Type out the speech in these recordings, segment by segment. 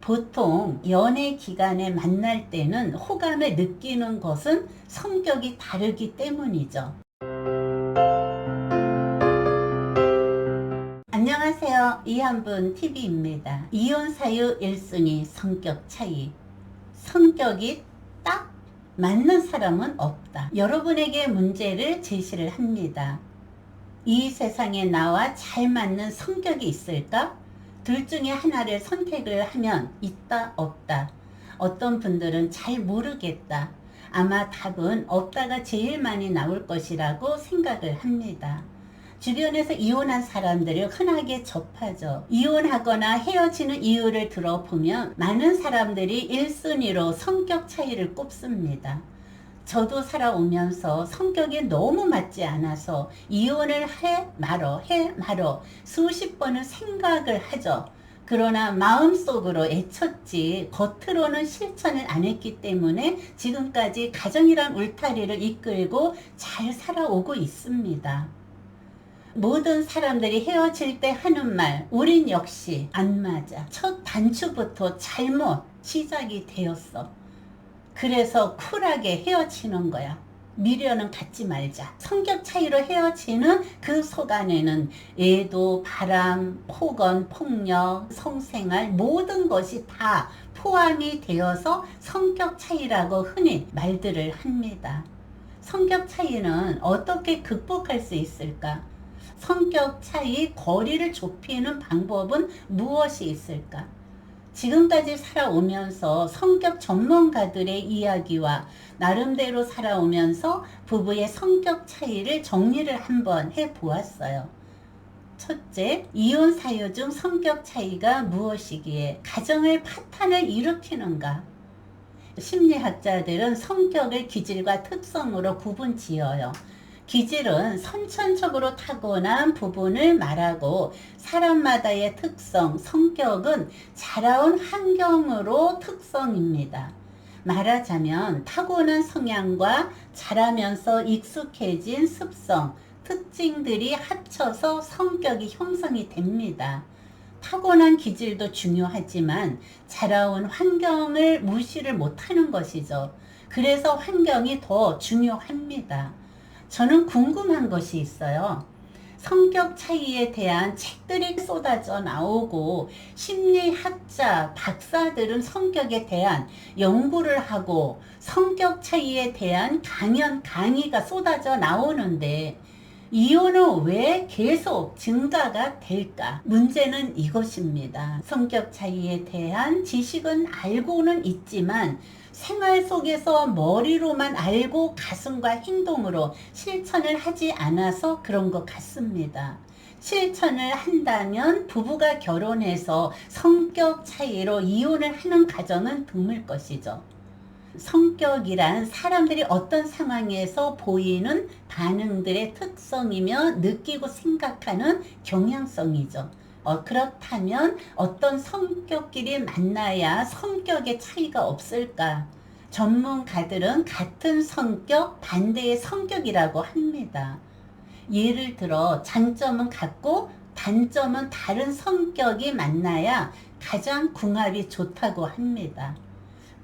보통 연애 기간에 만날 때는 호감을 느끼는 것은 성격이 다르기 때문이죠. 안녕하세요. 이한분 TV입니다. 이혼 사유 1순위 성격 차이. 성격이 딱 맞는 사람은 없다. 여러분에게 문제를 제시를 합니다. 이 세상에 나와 잘 맞는 성격이 있을까? 둘 중에 하나를 선택을 하면 있다 없다. 어떤 분들은 잘 모르겠다. 아마 답은 없다가 제일 많이 나올 것이라고 생각을 합니다. 주변에서 이혼한 사람들을 흔하게 접하죠. 이혼하거나 헤어지는 이유를 들어보면 많은 사람들이 1순위로 성격 차이를 꼽습니다. 저도 살아오면서 성격이 너무 맞지 않아서 이혼을 해 말어 수십 번은 생각을 하죠. 그러나 마음속으로 애쳤지 겉으로는 실천을 안 했기 때문에 지금까지 가정이란 울타리를 이끌고 잘 살아오고 있습니다. 모든 사람들이 헤어질 때 하는 말, 우린 역시 안 맞아. 첫 단추부터 잘못 시작이 되었어. 그래서 쿨하게 헤어지는 거야. 미련은 갖지 말자. 성격 차이로 헤어지는 그 속 안에는 애도, 바람, 폭언, 폭력, 성생활 모든 것이 다 포함이 되어서 성격 차이라고 흔히 말들을 합니다. 성격 차이는 어떻게 극복할 수 있을까? 성격 차이 거리를 좁히는 방법은 무엇이 있을까? 지금까지 살아오면서 성격 전문가들의 이야기와 나름대로 살아오면서 부부의 성격 차이를 정리를 한번 해보았어요. 첫째, 이혼 사유 중 성격 차이가 무엇이기에 가정을 파탄을 일으키는가? 심리학자들은 성격을 기질과 특성으로 구분 지어요. 기질은 선천적으로 타고난 부분을 말하고 사람마다의 특성, 성격은 자라온 환경으로 특성입니다. 말하자면 타고난 성향과 자라면서 익숙해진 습성, 특징들이 합쳐서 성격이 형성이 됩니다. 타고난 기질도 중요하지만 자라온 환경을 무시를 못하는 것이죠. 그래서 환경이 더 중요합니다. 저는 궁금한 것이 있어요. 성격 차이에 대한 책들이 쏟아져 나오고 심리학자, 박사들은 성격에 대한 연구를 하고 성격 차이에 대한 강의가 쏟아져 나오는데 이혼은 왜 계속 증가가 될까? 문제는 이것입니다. 성격 차이에 대한 지식은 알고는 있지만 생활 속에서 머리로만 알고 가슴과 행동으로 실천을 하지 않아서 그런 것 같습니다. 실천을 한다면 부부가 결혼해서 성격 차이로 이혼을 하는 가정은 드물 것이죠. 성격이란 사람들이 어떤 상황에서 보이는 반응들의 특성이며 느끼고 생각하는 경향성이죠. 그렇다면 어떤 성격끼리 만나야 성격의 차이가 없을까? 전문가들은 같은 성격, 반대의 성격이라고 합니다. 예를 들어 장점은 같고 단점은 다른 성격이 만나야 가장 궁합이 좋다고 합니다.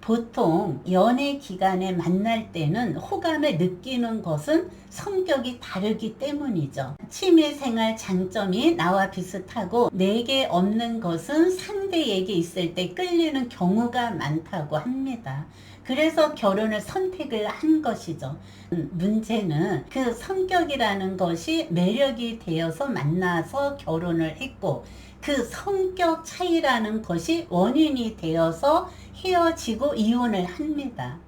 보통 연애 기간에 만날 때는 호감을 느끼는 것은 성격이 다르기 때문이죠. 취미생활 장점이 나와 비슷하고 내게 없는 것은 상대에게 있을 때 끌리는 경우가 많다고 합니다. 그래서 결혼을 선택을 한 것이죠. 문제는 그 성격이라는 것이 매력이 되어서 만나서 결혼을 했고 그 성격 차이라는 것이 원인이 되어서 헤어지고 이혼을 합니다.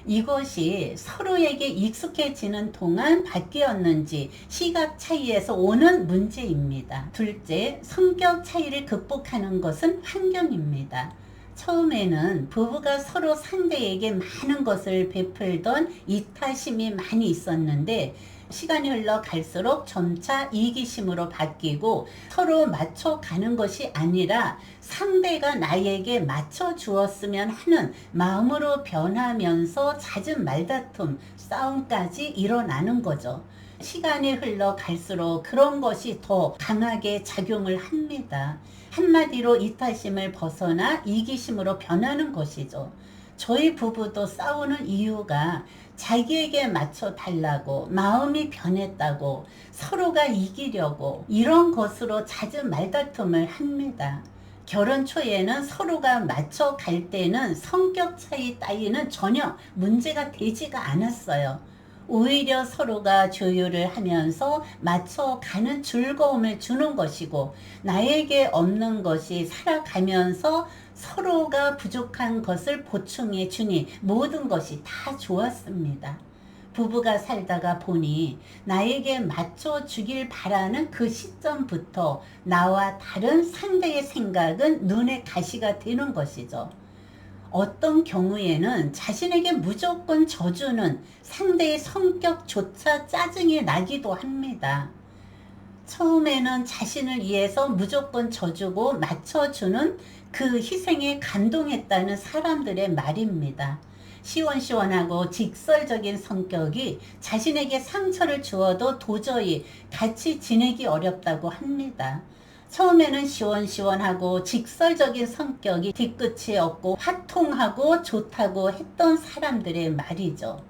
이것이 서로에게 익숙해지는 동안 바뀌었는지 시각 차이에서 오는 문제입니다. 둘째, 성격 차이를 극복하는 것은 환경입니다. 처음에는 부부가 서로 상대에게 많은 것을 베풀던 이타심이 많이 있었는데 시간이 흘러갈수록 점차 이기심으로 바뀌고 서로 맞춰가는 것이 아니라 상대가 나에게 맞춰주었으면 하는 마음으로 변하면서 잦은 말다툼, 싸움까지 일어나는 거죠. 시간이 흘러갈수록 그런 것이 더 강하게 작용을 합니다. 한마디로 이타심을 벗어나 이기심으로 변하는 것이죠. 저희 부부도 싸우는 이유가 자기에게 맞춰 달라고, 마음이 변했다고, 서로가 이기려고 이런 것으로 잦은 말다툼을 합니다. 결혼 초에는 서로가 맞춰 갈 때는 성격 차이 따위는 전혀 문제가 되지가 않았어요. 오히려 서로가 조율을 하면서 맞춰가는 즐거움을 주는 것이고, 나에게 없는 것이 살아가면서 서로가 부족한 것을 보충해 주니 모든 것이 다 좋았습니다. 부부가 살다가 보니 나에게 맞춰주길 바라는 그 시점부터 나와 다른 상대의 생각은 눈에 가시가 되는 것이죠. 어떤 경우에는 자신에게 무조건 져주는 상대의 성격조차 짜증이 나기도 합니다. 처음에는 자신을 위해서 무조건 져주고 맞춰주는 그 희생에 감동했다는 사람들의 말입니다. 시원시원하고 직설적인 성격이 자신에게 상처를 주어도 도저히 같이 지내기 어렵다고 합니다. 처음에는 시원시원하고 직설적인 성격이 뒤끝이 없고 화통하고 좋다고 했던 사람들의 말이죠.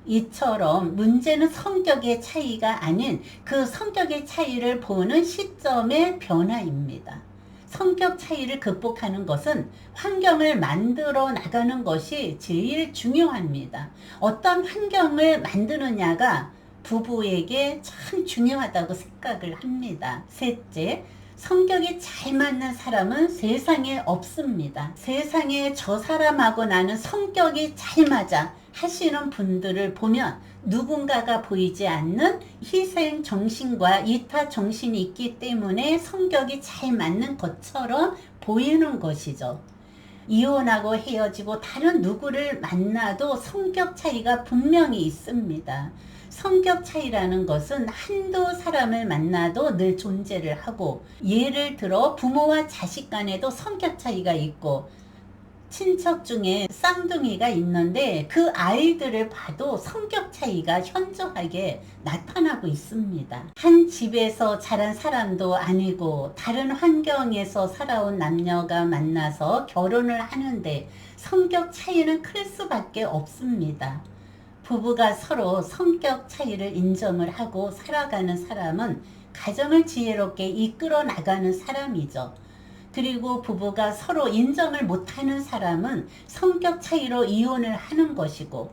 이처럼 문제는 성격의 차이가 아닌 그 성격의 차이를 보는 시점의 변화입니다. 성격 차이를 극복하는 것은 환경을 만들어 나가는 것이 제일 중요합니다. 어떤 환경을 만드느냐가 부부에게 참 중요하다고 생각을 합니다. 셋째, 성격이 잘 맞는 사람은 세상에 없습니다. 세상에 저 사람하고 나는 성격이 잘 맞아 하시는 분들을 보면 누군가가 보이지 않는 희생 정신과 이타 정신이 있기 때문에 성격이 잘 맞는 것처럼 보이는 것이죠. 이혼하고 헤어지고 다른 누구를 만나도 성격 차이가 분명히 있습니다. 성격 차이라는 것은 한두 사람을 만나도 늘 존재를 하고, 예를 들어 부모와 자식 간에도 성격 차이가 있고, 친척 중에 쌍둥이가 있는데 그 아이들을 봐도 성격 차이가 현저하게 나타나고 있습니다. 한 집에서 자란 사람도 아니고 다른 환경에서 살아온 남녀가 만나서 결혼을 하는데 성격 차이는 클 수밖에 없습니다. 부부가 서로 성격 차이를 인정을 하고 살아가는 사람은 가정을 지혜롭게 이끌어 나가는 사람이죠. 그리고 부부가 서로 인정을 못하는 사람은 성격 차이로 이혼을 하는 것이고,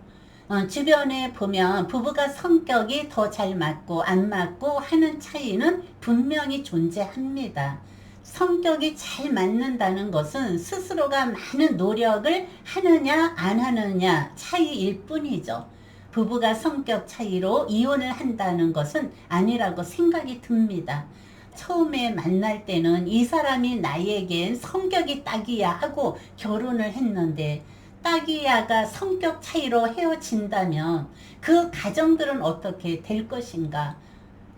주변에 보면 부부가 성격이 더 잘 맞고 안 맞고 하는 차이는 분명히 존재합니다. 성격이 잘 맞는다는 것은 스스로가 많은 노력을 하느냐 안 하느냐 차이일 뿐이죠. 부부가 성격 차이로 이혼을 한다는 것은 아니라고 생각이 듭니다. 처음에 만날 때는 이 사람이 나에겐 성격이 딱이야 하고 결혼을 했는데, 딱이야가 성격 차이로 헤어진다면 그 가정들은 어떻게 될 것인가?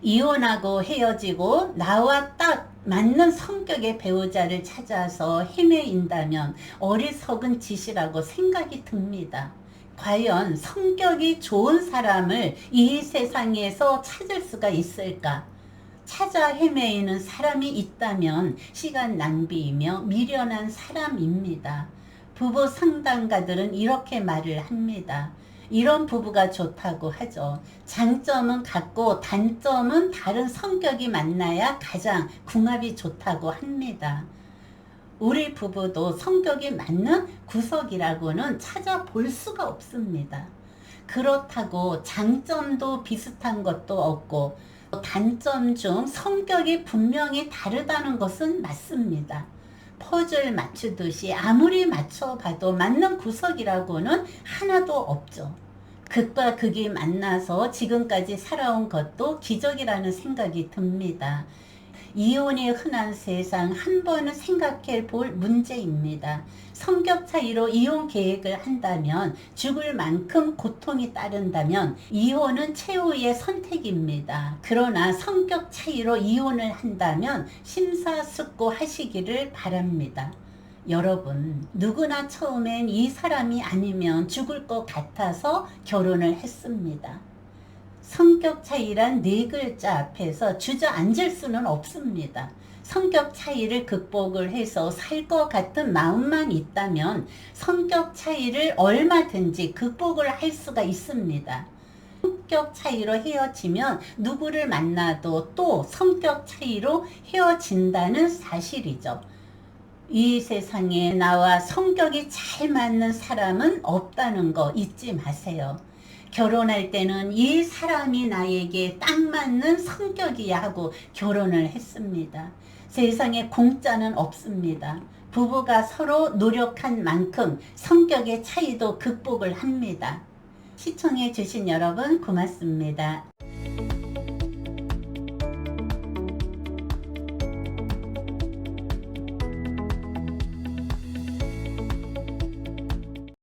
이혼하고 헤어지고 나와 딱 맞는 성격의 배우자를 찾아서 헤매인다면 어리석은 짓이라고 생각이 듭니다. 과연 성격이 좋은 사람을 이 세상에서 찾을 수가 있을까? 찾아 헤매이는 사람이 있다면 시간 낭비이며 미련한 사람입니다. 부부 상담가들은 이렇게 말을 합니다. 이런 부부가 좋다고 하죠. 장점은 같고 단점은 다른 성격이 만나야 가장 궁합이 좋다고 합니다. 우리 부부도 성격이 맞는 구석이라고는 찾아볼 수가 없습니다. 그렇다고 장점도 비슷한 것도 없고, 단점 중 성격이 분명히 다르다는 것은 맞습니다. 퍼즐 맞추듯이 아무리 맞춰봐도 맞는 구석이라고는 하나도 없죠. 극과 극이 만나서 지금까지 살아온 것도 기적이라는 생각이 듭니다. 이혼이 흔한 세상, 한 번은 생각해 볼 문제입니다. 성격 차이로 이혼 계획을 한다면, 죽을 만큼 고통이 따른다면 이혼은 최후의 선택입니다. 그러나 성격 차이로 이혼을 한다면 심사숙고하시기를 바랍니다. 여러분, 누구나 처음엔 이 사람이 아니면 죽을 것 같아서 결혼을 했습니다. 성격 차이란 네 글자 앞에서 주저앉을 수는 없습니다. 성격 차이를 극복을 해서 살 것 같은 마음만 있다면 성격 차이를 얼마든지 극복을 할 수가 있습니다. 성격 차이로 헤어지면 누구를 만나도 또 성격 차이로 헤어진다는 사실이죠. 이 세상에 나와 성격이 잘 맞는 사람은 없다는 거 잊지 마세요. 결혼할 때는 이 사람이 나에게 딱 맞는 성격이야 하고 결혼을 했습니다. 세상에 공짜는 없습니다. 부부가 서로 노력한 만큼 성격의 차이도 극복을 합니다. 시청해 주신 여러분 고맙습니다.